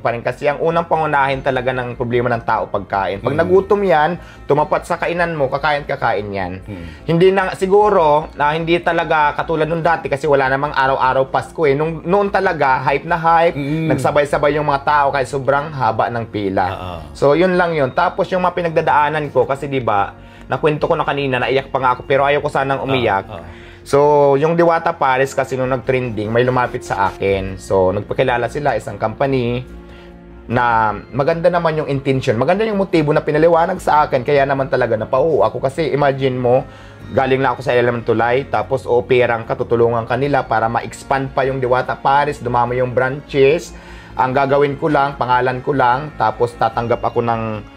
pa rin. Kasi ang unang pangunahin talaga ng problema ng tao, pagkain. Pag nagutom yan, tumapat sa kainan mo, kakain yan. Hindi na, siguro, hindi talaga katulad nung dati kasi wala namang araw-araw Pasko eh. Noon talaga, hype na hype, nagsabay-sabay yung mga tao kahit sobrang haba ng pila. So, yun lang yun. Tapos yung mga pinagdadaanan ko, kasi di ba, nakwento ko na kanina, naiyak pa nga ako, pero ayaw ko sanang umiyak. So, yung Diwata Paris kasi nung nag-trending, may lumapit sa akin. So, nagpakilala sila, isang company, na maganda naman yung intention. Maganda yung motibo na pinaliwanag sa akin, kaya naman talaga napauho ako. Kasi imagine mo, galing na ako sa Element Tulay, tapos operang ka, tutulungan kanila para ma-expand pa yung Diwata Paris, dumami yung branches. Ang gagawin ko lang, pangalan ko lang, tapos tatanggap ako ng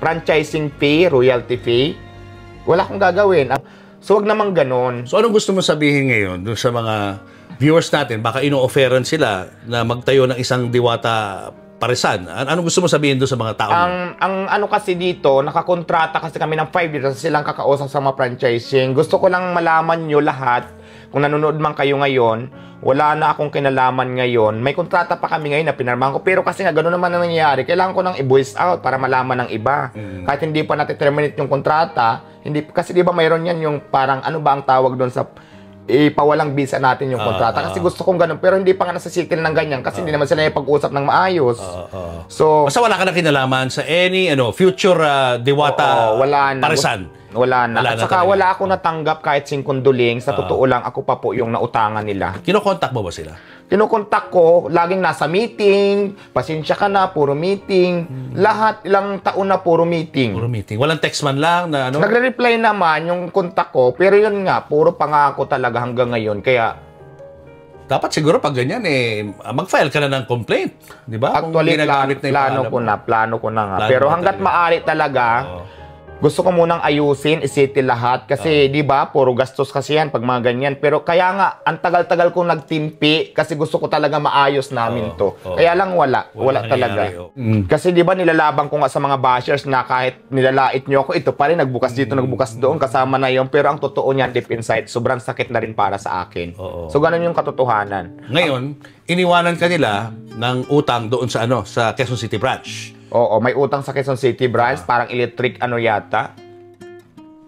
franchising fee, royalty fee. Wala akong gagawin. So, wag naman ganun. So, anong gusto mo sabihin ngayon dun sa mga viewers natin? Baka ino-offeran sila na magtayo ng isang Diwata Parisan. Anong gusto mo sabihin dun sa mga tao? Ang ano kasi dito, nakakontrata kasi kami ng 5 years silang kakausap sa mga franchising. Gusto ko lang malaman nyo lahat, kung nanonood man kayo ngayon, wala na akong kinalaman ngayon. May kontrata pa kami ngayon na pinarmahan ko. Pero kasi nga, gano'n naman ang nangyayari. Kailangan ko nang i-voice out para malaman ng iba. Kahit hindi pa natin-terminate yung kontrata, kasi di ba mayroon yan yung parang, ano ba ang tawag doon sa ipawalang visa natin yung kontrata. Kasi gusto kong ganun. Pero hindi pa nga nasa-cycle ng ganyan kasi hindi naman sila yung pag-usap ng maayos. So, basta wala ka na kinalaman sa any future Diwata Parisan. Wala na. At saka wala akong natanggap kahit singkunduling. Sa totoo lang, ako pa po yung nautangan nila. Kinokontak mo ba sila? Kinokontak ko, laging nasa meeting, pasensya ka na, puro meeting. Lahat, ilang taon na puro meeting. Puro meeting. Walang text man lang na ano? Nagre-reply naman yung kontak ko, pero yun nga, puro pangako talaga hanggang ngayon. Kaya, dapat siguro pag ganyan mag-file ka na ng complaint, di ba? Actually, plano ko na nga. Pero hanggat maaari talaga, gusto ko munang ayusin, isiti lahat. Kasi, di ba, puro gastos kasi yan pag mga ganyan. Pero kaya nga, ang tagal-tagal kong nagtimpi kasi gusto ko talaga maayos namin to. Kaya lang wala talaga. Kasi di ba, nilalabang ko nga sa mga bashers na kahit nilalait nyo ako, ito pa rin, nagbukas dito, nagbukas doon, kasama na yun. Pero ang totoo niyan, deep inside, sobrang sakit na rin para sa akin. So, ganun yung katotohanan. Ngayon, iniwanan ka nila ng utang doon sa sa Quezon City branch. Oo, may utang sa Quezon City branch, parang electric yata.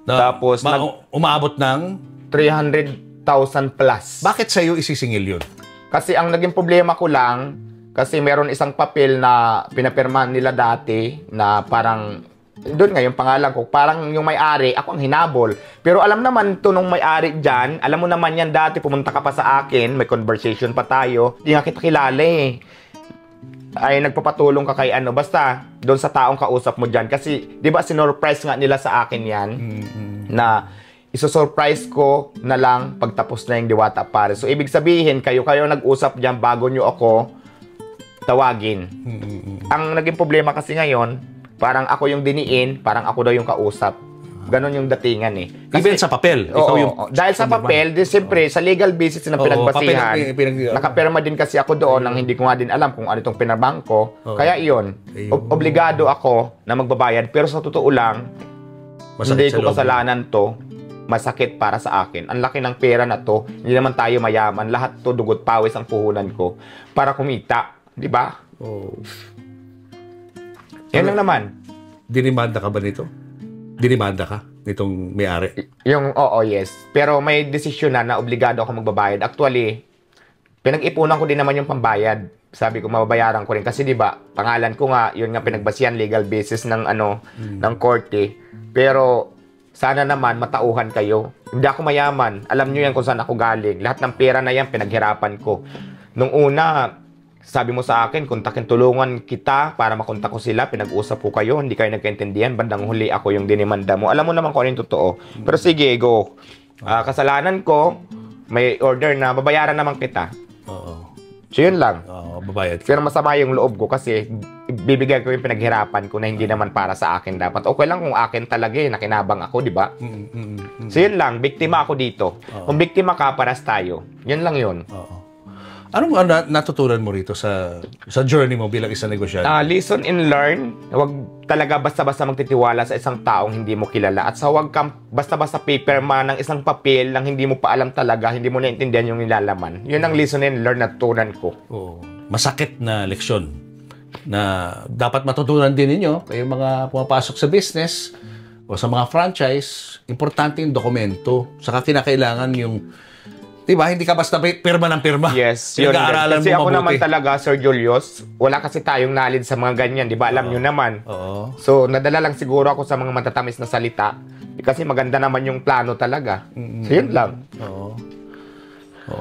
Tapos, umaabot ng 300,000 plus. Bakit sa'yo isisingil yun? Kasi ang naging problema ko lang, kasi meron isang papel na pinapirmahan nila dati na parang, doon nga yung pangalan ko, parang yung may-ari, ako ang hinabol. Pero alam naman to nung may-ari dyan, alam mo naman yan dati, pumunta ka pa sa akin, may conversation pa tayo, di nga kita kilala eh. Ay nagpapatulong ka kay basta doon sa taong kausap mo dyan. Kasi, di ba, sinurprise nga nila sa akin yan, na isosurprise ko na lang pagtapos na yung Diwata Pares. So, ibig sabihin, kayo nag-usap dyan bago nyo ako tawagin. Ang naging problema kasi ngayon, parang ako yung diniin, parang ako daw yung kausap. Ganon yung datingan eh. Kasi, even sa papel. Ikaw yung, dahil sa papel, siyempre, sa legal basis na pinagbasihan, nakapirma din kasi ako doon nang hindi ko nga din alam kung ano itong pinabangko. Kaya iyon, obligado ako na magbabayad. Pero sa totoo lang, hindi ko kasalanan to, masakit para sa akin. Ang laki ng pera na to, hindi naman tayo mayaman. Lahat to dugot pawis ang puhunan ko para kumita. Di ba? Yan lang naman. Dinimanda ka ba nito? Dinimanda ka nitong may-ari? Yes. Pero may desisyon na obligado ako magbabayad. Actually, pinag-ipunan ko din naman yung pambayad. Sabi ko, mababayaran ko rin. Kasi di ba, pangalan ko nga, yun nga pinagbasihan, legal basis ng ng korte. Pero, sana naman matauhan kayo. Hindi ako mayaman. Alam nyo yan kung saan ako galing. Lahat ng pera na yan, pinaghirapan ko. Nung una, sabi mo sa akin, tulungan kita para makontak ko sila, pinag-usap ko kayo, hindi kayo nagkaintindihan, bandang huli ako yung dinimanda mo. Alam mo naman kung ano yung totoo. Pero sige, go. Kasalanan ko, may order na, babayaran naman kita. So yun lang. Babayad ka. Pero masama yung loob ko kasi bibigyan ko yung pinaghirapan ko na hindi naman para sa akin dapat. Okay lang kung akin talaga nakinabang ako, di ba? So yun lang, biktima ako dito. Kung biktima ka, paras tayo. Yun lang yun. Anong natutunan mo rito sa journey mo bilang isang negosyante? Listen and learn. Huwag talaga basta-basta magtitiwala sa isang taong hindi mo kilala. At sa huwag kang basta-basta paperman ng isang papel nang hindi mo pa alam talaga, hindi mo naintindihan yung nilalaman. Yun ang listen and learn na tutunan ko. Masakit na leksyon na dapat matutunan din ninyo kayong mga pumapasok sa business o sa mga franchise. Importante yung dokumento. Saka kinakailangan yung diba? Hindi ka basta pirma ng pirma. Yes. Yun, kasi ako naman talaga, Sir Julius, wala kasi tayong knowledge sa mga ganyan. Di ba? Alam nyo naman. So, nadala lang siguro ako sa mga matatamis na salita. Kasi maganda naman yung plano talaga. So, yun lang.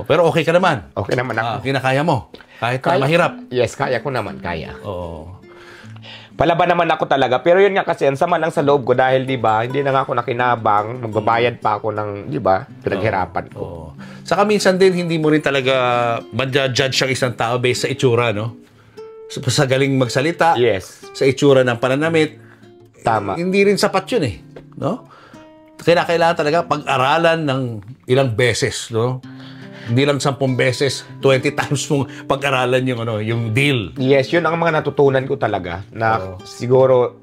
Pero okay ka naman. Okay naman ako. Kinakaya mo. Kahit mahirap. Yes, kaya ko naman. Kaya. Palaban naman ako talaga. Pero yun nga kasi, ang sama lang sa loob ko dahil, di ba, hindi na nga ako nakinabang, magbabayad pa ako ng, di ba, pinaghirapan ko. Saka minsan din, hindi mo rin talaga ma-judge ang isang tao based sa itsura, no? Sa galing magsalita, sa itsura ng pananamit. Tama. Hindi rin sapat yun eh, no? Kailangan talaga pag-aralan ng ilang beses, no? Hindi lang 10 beses, 20 times mong pag-aralan yung deal. Yes, yun ang mga natutunan ko talaga. Na siguro,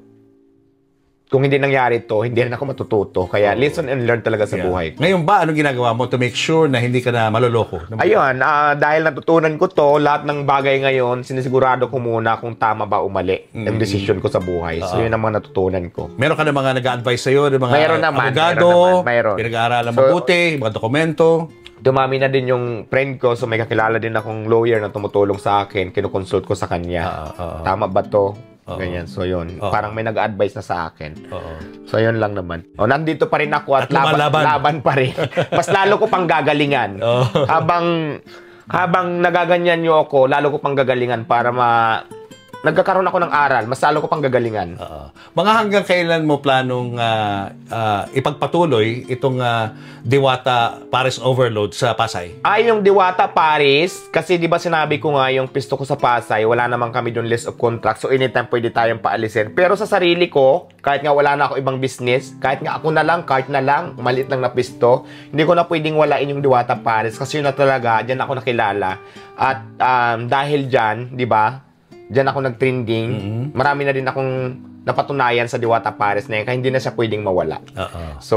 kung hindi nangyari ito, hindi rin ako matututo. Kaya listen and learn talaga sa buhay. Ngayon ba, anong ginagawa mo to make sure na hindi ka na maloloko? Ayun, dahil natutunan ko to, lahat ng bagay ngayon, sinisigurado ko muna kung tama ba o mali yung decision ko sa buhay. So yun ang mga natutunan ko. Meron ka na mga nag-a-advise sa'yo, mga abogado, pinag-aaralan mabuti, mga dokumento. Dumami na din yung friend ko, so may kakilala din akong lawyer na tumutulong sa akin, kinukonsult ko sa kanya. Tama ba to? Ganyan. So yun, parang may nag-advise na sa akin. So yun lang naman. Nandito pa rin ako at laban pa rin. Mas lalo ko pang gagalingan. Habang nagaganyan nyo ako, lalo ko pang gagalingan para nagkakaroon ako ng aral, mas lalo ko pang gagalingan. Mga hanggang kailan mo planong ipagpatuloy itong Diwata Paris Overload sa Pasay? Yung Diwata Paris, kasi di ba sinabi ko nga yung pisto ko sa Pasay, wala naman kami doon list of contract, so anytime pwede tayong paalisin. Pero sa sarili ko, kahit nga wala na ako ibang business, kahit nga ako na lang, kahit na lang, maliit lang na pisto, hindi ko na pwedeng walain yung Diwata Paris kasi yun na talaga, dyan ako nakilala. At dahil dyan, di ba, dyan ako nag-trending. Marami na din akong napatunayan sa Diwata Paris na yun, kaya hindi na siya pwedeng mawala. So,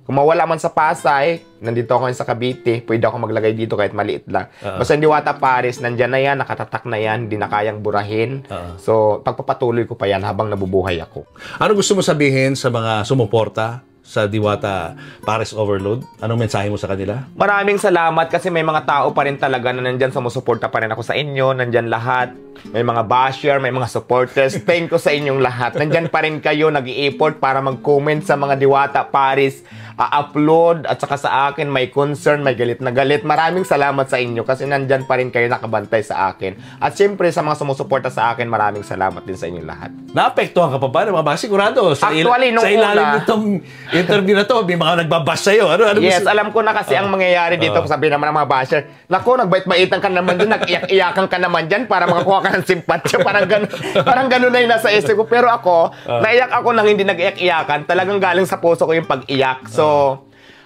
kung mawala man sa Pasay, nandito ako sa Cavite, pwede ako maglagay dito kahit maliit lang. Basta yung Diwata Paris, nandyan na yan, nakatatak na yan, hindi na kayang burahin. So, pagpapatuloy ko pa yan habang nabubuhay ako. Ano gusto mo sabihin sa mga sumuporta sa Diwata Paris Overload? Anong mensahe mo sa kanila? Maraming salamat kasi may mga tao pa rin talaga na nandyan, sumusuporta pa rin ako sa inyo. Nandyan lahat. May mga basher, may mga supporters. Thank you sa inyong lahat. Nandyan pa rin kayo, nag-i-effort para mag-comment sa mga Diwata Paris upload at saka sa akin may concern, may galit na galit. Maraming salamat sa inyo kasi nandyan pa rin kayo nakabantay sa akin. At syempre sa mga sumusuporta sa akin, maraming salamat din sa inyong lahat. Naapektuhan ka pa ba ng mga sigurado? Actually, nung sa ilalim nitong interview na to, may mga nagbabash sa'yo. Ano yes, alam ko na kasi ang mangyayari dito, sabi naman ng mga basher, naku, nagbait-baitan ka naman dyan, nag-iyak-iyakan ka naman dyan para makakuha ka ng simpatya. Parang ganun na yung nasa isip ko. Pero ako, naiyak ako nang hindi nag-iyak-iyakan. Talagang galing sa puso ko yung pag-iyak. So,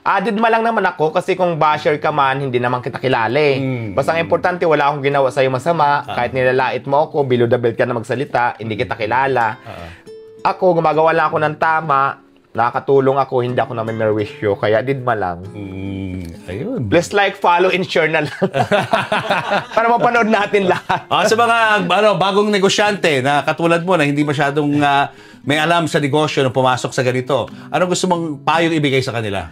didma lang naman ako kasi kung basher ka man, hindi naman kita kilala eh. Basta ang importante, wala akong ginawa sa'yo masama. Kahit nilalait mo ako, below the belt ka na magsalita, hindi kita kilala. Ako, gumagawa lang ako ng tama, nakakatulong ako, hindi ako naman merwisyo, kaya didma lang. Ayun. Please like, follow, and share na lang. Para mapanood natin lahat. Sa mga bagong negosyante na katulad mo na hindi masyadong may alam sa negosyo nung pumasok sa ganito, ano gusto mong payong ibigay sa kanila?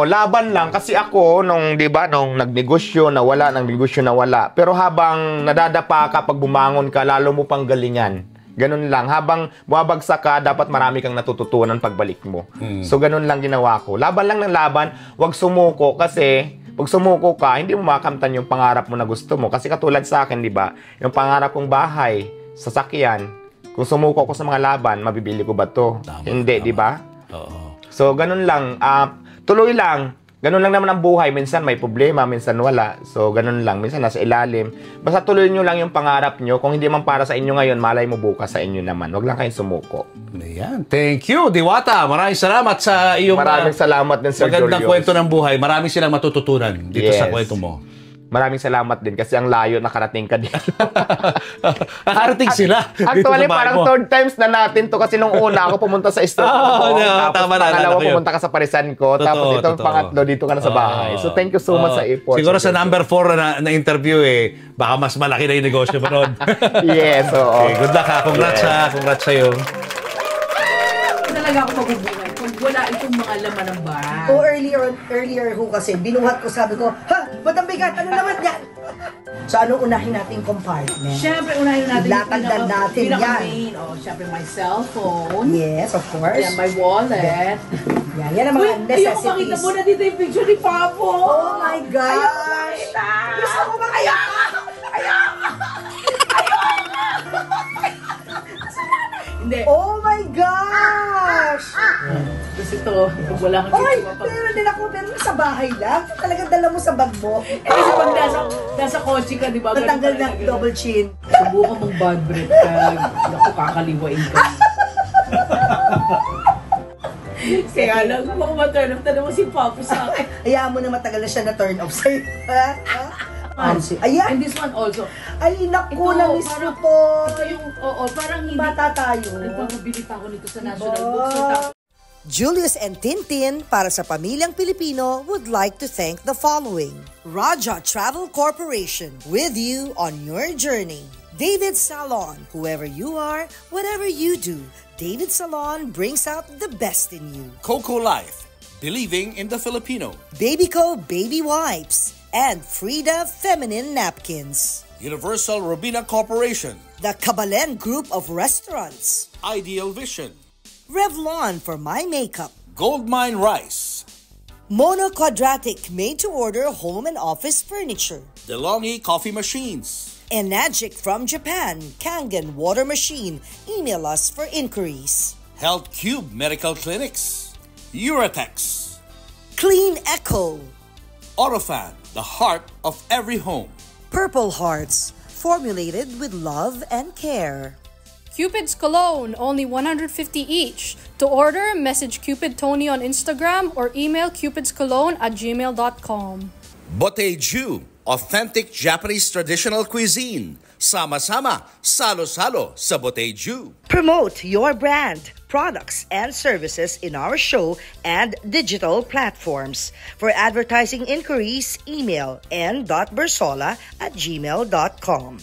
Laban lang kasi ako nung nagnegosyo na wala, pero habang nadadapa ka pag bumangon ka, lalo mo pang galingan. Ganun lang. Habang bumabagsak ka, dapat marami kang natututunan pagbalik mo. So, ganun lang ginawa ko. Laban lang ng laban. Huwag sumuko kasi pag sumuko ka, hindi mo makamtan yung pangarap mo na gusto mo. Kasi katulad sa akin, di ba? Yung pangarap kong bahay, sasakyan, kung sumuko ko sa mga laban, mabibili ko ba to? Hindi, di ba? So, ganun lang. Tuloy lang. Ganun lang naman ang buhay. Minsan may problema, minsan wala. So, ganun lang. Minsan nasa ilalim. Basta tuloy nyo lang yung pangarap nyo. Kung hindi man para sa inyo ngayon, malay mo bukas sa inyo naman. Huwag lang kayong sumuko. Ayan. Thank you, Diwata. Maraming salamat sa iyong maraming salamat din, Sir magandang Julius. kwento ng buhay. Maraming silang matututunan dito sa kwento mo. Maraming salamat din kasi ang layo nakarating ka din. Nakarating sila. Actually, parang third times na natin to kasi nung una ako pumunta sa store ko. Tapos pangalawa pumunta ka sa parisan ko. Tapos itong pangatlo dito ka na sa bahay. So thank you so much sa effort. Siguro sa number 4 na interview baka mas malaki na yung negosyo mo nun. Yes, oo. Okay, good luck ha. Congrats sa'yo. Talaga ako mabubuhay kung wala itong mga laman ng bahay. O earlier ho kasi, binuhat ko, sabi ko, ha, ba't ang bigat? Ano naman yan? So, ano unahin nating compartment? Siyempre, unahin natin Ilatagdan natin yan. Main. Siyempre, my cellphone. Yes, of course. Yan, my wallet. Yan ang mga necessities. Ayoko makita mo na dito yung picture ni Papo. Oh my gosh! Gusto mo ba kayo? Hindi. Oh my gosh! Kasi ito, pag wala kang Oy, meron din ako, pero sa bahay lang. Talagang dala mo sa bag mo. Kasi pag nasa kotse ka, di ba? Natanggal na double chin. Subukan mong bad breath ka. Naku, kakaliwain ka. Kaya lang, baka ma-turn off na naman si Papo sa akin. Hayaan mo na matagal na siya na turn off sa'yo. Ayan! And this one also. Ay, naku, Ito, na-miss mo parang- to. Ito yung, parang hindi. Bata tayo. Nagpapabili pa ako nito sa National Bookstore. Julius and Tintin para sa pamilyang Pilipino would like to thank the following. Raja Travel Corporation, with you on your journey. David Salon, whoever you are, whatever you do, David Salon brings out the best in you. Coco Life, believing in the Filipino. Babyco Baby Wipes and Frida Feminine Napkins. Universal Robina Corporation. The Kabalen Group of Restaurants. Ideal Vision. Revlon for my makeup. Goldmine Rice. Mono Quadratic made-to-order home and office furniture. DeLonghi Coffee Machines. Enagic from Japan, Kangen Water Machine. Email us for inquiries. Health Cube Medical Clinics. Uratex. Clean Echo. Orofan, the heart of every home. Purple Hearts, formulated with love and care. Cupid's Cologne, only 150 each. To order, message Cupid Tony on Instagram or email cupidscologne@gmail.com. Boteju, authentic Japanese traditional cuisine. Sama-sama, salo-salo sa Boteju. Promote your brand, products, and services in our show and digital platforms. For advertising inquiries, email n.bersola@gmail.com.